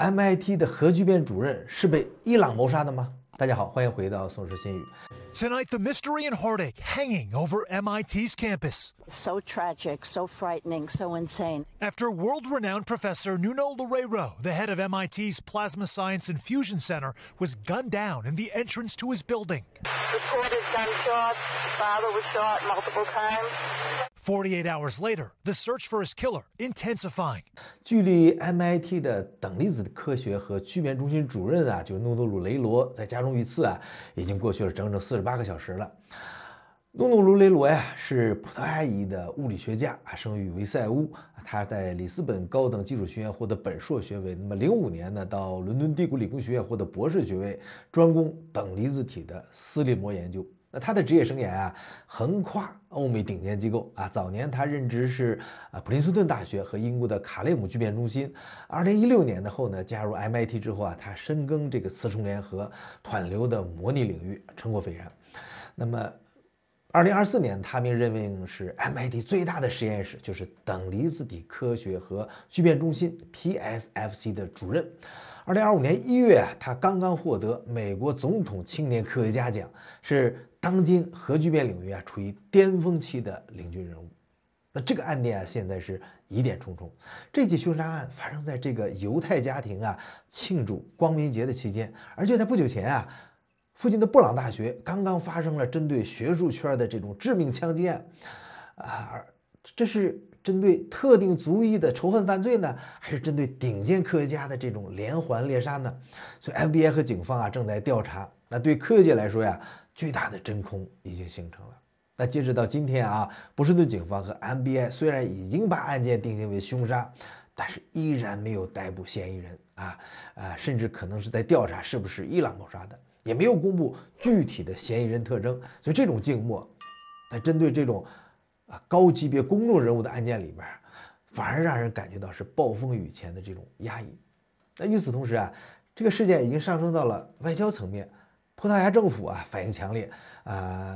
MIT 的核聚变主任是被伊朗谋杀的吗？大家好，欢迎回到宋氏新语。Tonight, the mystery and heartache hanging over MIT's campus. So tragic, so frightening, so insane. After world-renowned professor Nuno Loureiro, the head of MIT's Plasma Science and Fusion Center, was gunned down in the entrance to his building. Reported gunshots. Father was shot multiple times. 48 hours later, the search for his killer intensifying. 距離 MIT 的等离子科学和聚变中心主任就努努鲁雷罗在家中遇刺已经过去了整整48个小时了。努努鲁雷罗是葡萄牙裔的物理学家，生于维塞乌。他在里斯本高等技术学院获得本硕学位。那么05年呢，到伦敦帝国理工学院获得博士学位，专攻等离子体的斯利膜研究。那他的职業生涯橫跨歐美頂尖機構早年他任職是普林斯頓大學和英國的卡雷姆聚變中心。2016年後呢，加入 MIT 之後他深耕這個磁重聯合、湍流的模擬領域，成果斐然。那麼2024年他被任命是 MIT 最大的實驗室，就是等離子體科學和聚變中心 PSFC 的主任。2025年1月他剛剛獲得美國總統青年科學家獎，是當今核聚變領域處於巔峰期的領軍人物。那這個案件現在是疑點重重。這起兇殺案發生在這個猶太家庭慶祝光明節的期間，而就在不久前附近的布朗大學剛剛發生了針對學術圈的這種致命槍擊案這是針對特定族裔的仇恨犯罪呢，還是針對頂尖科學家的這種連環獵殺呢？所以 FBI 和警方正在調查。那對科學界來說巨大的真空已經形成了。那截止到今天波士頓警方和 FBI 雖然已經把案件定性為兇殺，但是依然沒有逮捕嫌疑人甚至可能是在調查是不是伊朗謀殺的，也沒有公布具體的嫌疑人特徵。所以這種靜默在針對這種高級別公眾人物的案件裡邊，反而讓人感覺到是暴風雨前的這種壓抑。那與此同時這個事件已經上升到了外交層面。葡萄牙政府反應強烈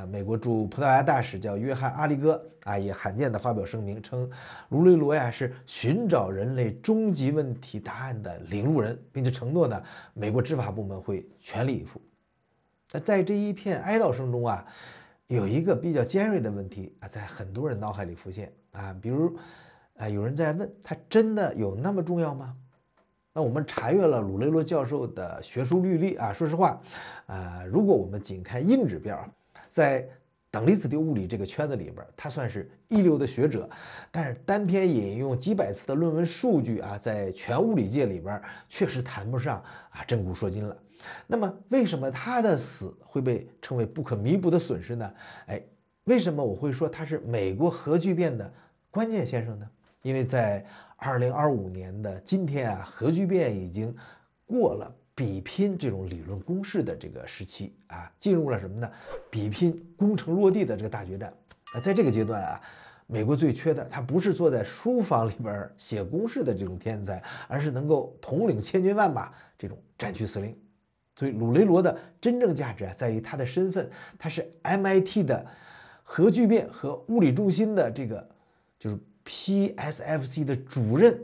美國駐葡萄牙大使叫約翰阿利戈也罕見的發表聲明稱，盧雷羅是尋找人類終極問題答案的領路人，並且承諾呢美國執法部門會全力以赴。那在這一片哀悼聲中有一個比較尖銳的問題在很多人腦海裡浮現比如有人在問，他真的有那麼重要嗎？那我們查閱了魯雷羅教授的學術履歷說實話如果我們僅看硬指標，在等離子體物理這個圈子裡邊，他算是一流的學者，但是單篇引用幾百次的論文數據在全物理界裡邊確實談不上震古烁今了。那麼為什麼他的死會被稱為不可彌補的損失呢？為什麼我會說他是美國核聚變的關鍵先生呢？因為在2025年的今天核聚變已經過了比拼這種理論公式的這個時期進入了什麼呢？比拼攻城落地的這個大決戰。在這個階段美國最缺的他不是坐在書房裡邊寫公式的這種天才，而是能夠統領千軍萬馬這種戰區司令。所以魯雷羅的真正價值在於他的身份，他是 MIT 的核聚變和物理中心的這個就是 PSFC 的主任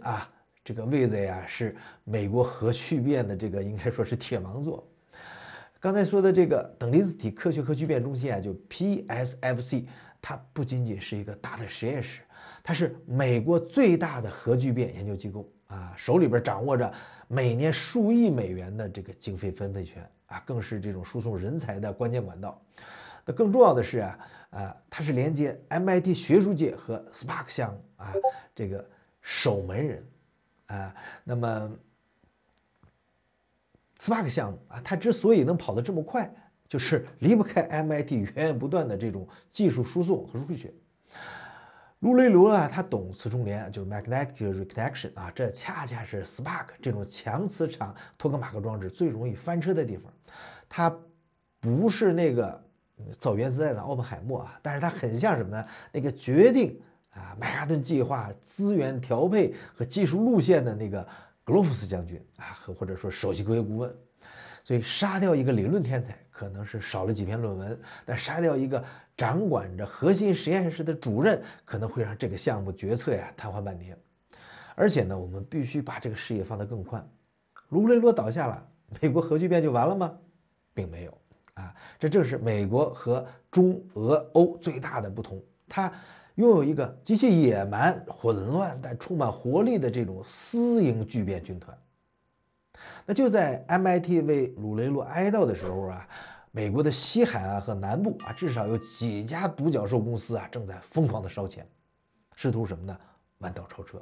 這個位子是美國核聚變的這個應該說是鐵王座。剛才說的這個等離子體科學和聚變中心就 PSFC， 它不僅僅是一個大的實驗室，它是美國最大的核聚變研究機構手裡邊掌握着每年數億美元的這個經費分配權更是這種輸送人才的關鍵管道。那更重要的是它是連接 MIT 學術界和 Spark 項目這個守門人那麼 Spark 項目它之所以能跑得這麼快，就是離不開 MIT 源源不斷的這種技術輸送和數學。盧雷羅他懂磁重聯，就 magnetic reconnection 這恰恰是 Spark 這種強磁場托克馬克裝置最容易翻車的地方。它不是那個造原子彈的奧本海默但是它很像什麼呢？那個決定曼哈頓計劃資源調配和技術路線的那個格羅夫斯將軍或者說首席科學顧問。所以殺掉一個理論天才可能是少了幾篇論文，但殺掉一個掌管着核心實驗室的主任，可能會讓這個項目決策癱瘓半年。而且呢，我們必須把這個視野放得更寬。盧雷羅倒下了，美國核聚变就完了吗？并没有啊，这正是美国和中俄欧最大的不同，它拥有一个极其野蛮、混亂但充滿活力的這種私營聚變軍團。那就在 MIT 為魯雷羅哀悼的時候啊，美國的西海岸和南部啊，至少有幾家獨角獸公司啊，正在瘋狂的燒錢，試圖什麼呢？彎道超車。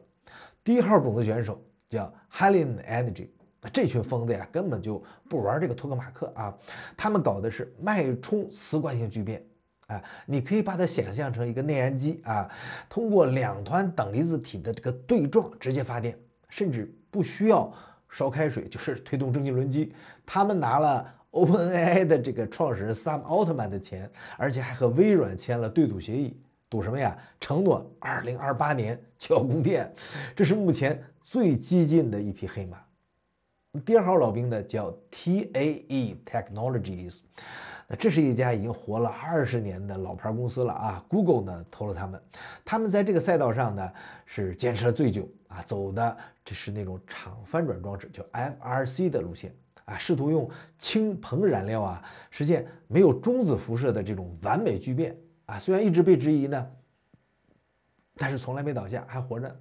第一號種子選手叫 Haliene Energy， 那這群瘋子呀，根本就不玩這個托克馬克啊，他們搞的是脈衝磁慣性聚變。啊，你可以把它想象成一個內燃機啊，通過兩團等離子體的這個對撞直接發電，甚至不需要燒開水，就是推動蒸汽輪機。他們拿了 OpenAI 的這個創始人 Sam Altman 的錢，而且還和微軟簽了對賭協議，賭什麼呀？承諾2028年就要供電，這是目前最激進的一匹黑馬。第二號老兵呢叫 TAE Technologies。那這是一家已經活了20年的老牌公司了啊 ，Google 呢投了他們，他們在這個賽道上呢是堅持了最久啊，走的這是那種場翻轉裝置，叫 FRC 的路線啊，試圖用氫硼燃料啊實現沒有中子輻射的這種完美聚變啊，雖然一直被質疑呢，但是從來沒倒下，還活着。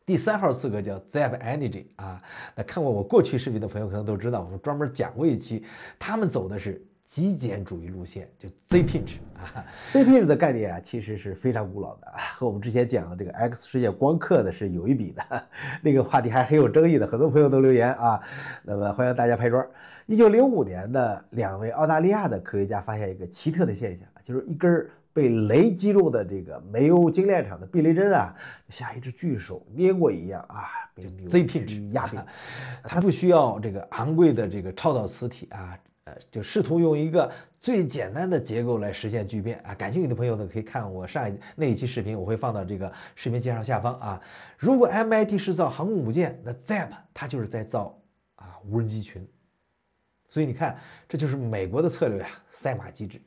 第3號刺客叫 Zep Energy 啊，那看過我過去視頻的朋友可能都知道，我們專門講過一期，他們走的是極簡主義路線，就 Z-Pinch 啊。Z-Pinch 的概念啊，其實是非常古老的，和我們之前講的這個 X 世界光刻的是有一比的，那個話題還很有爭議的，很多朋友都留言啊。那麼歡迎大家拍桌。1905年的2位澳大利亞的科學家發現一個奇特的現象，就是一根被雷擊中的這個煤油精煉廠的避雷針啊，像一隻巨手捏過一樣啊，被扭曲壓扁。它不需要這個昂貴的這個超導磁體啊。就試圖用一個最簡單的結構來實現聚變啊！感興趣的朋友呢，可以看我上那一期視頻，我會放到這個視頻介紹下方啊。如果 MIT 是造航空母艦，那 Zep 它就是在造啊無人機群。所以你看，這就是美國的策略呀，賽馬機制。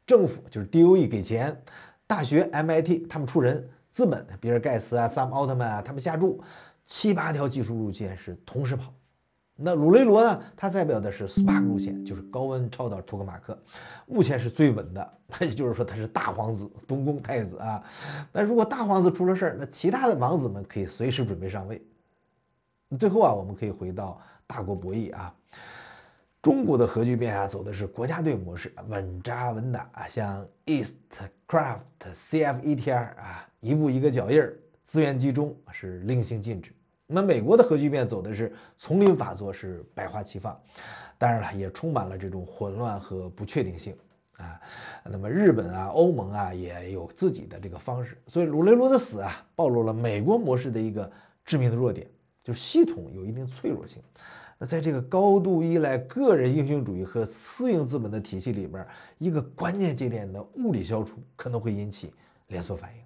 政府就是 DOE 給錢，大學 MIT 他們出人，資本比爾蓋茨啊、Sam Altman 啊，他們下注，7、8條技術路線是同時跑。那魯雷羅呢？它代表的是 Spark 路線，就是高溫超導托克馬克，目前是最穩的。也就是說，他是大皇子、東宮太子啊。那如果大皇子出了事兒，那其他的王子們可以隨時準備上位。最後啊，我們可以回到大國博弈啊。中國的核聚變啊，走的是國家隊模式，穩紮穩打啊，像 East、Craft、CF-ETR 啊，一步一個腳印兒，資源集中是令行禁止。那美國的核聚變走的是叢林法則，是百花齊放，當然了，也充滿了這種混亂和不確定性啊。那麼日本啊、歐盟啊也有自己的這個方式，所以魯雷羅的死啊，暴露了美國模式的一個致命的弱點，就是系統有一定脆弱性。那在這個高度依賴個人英雄主義和私營資本的體系裡邊，一個關鍵節點的物理消除可能會引起連鎖反應。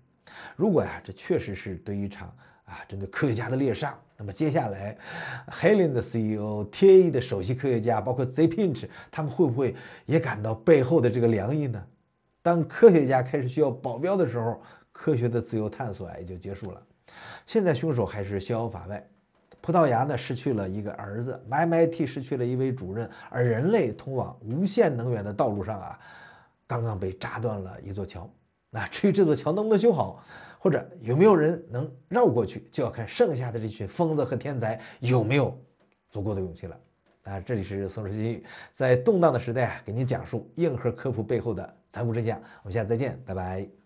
如果呀，這確實是對一場針對科學家的獵殺，那麼接下來 Haliene 的 CEO、TAE 的首席科學家，包括 Z-Pinch， 他們會不會也感到背後的這個涼意呢？當科學家開始需要保鏢的時候，科學的自由探索也就結束了。現在兇手還是逍遙法外，葡萄牙呢失去了一個兒子 ，MIT 失去了一位主任，而人類通往無限能源的道路上啊，剛剛被炸斷了一座橋。那至於這座橋能不能修好，或者有沒有人能繞過去，就要看剩下的這群瘋子和天才有沒有足夠的勇氣了。啊，這裡是宋時新語，在動盪的時代給您講述硬核科普背後的殘酷真相。我們下次再見，拜拜。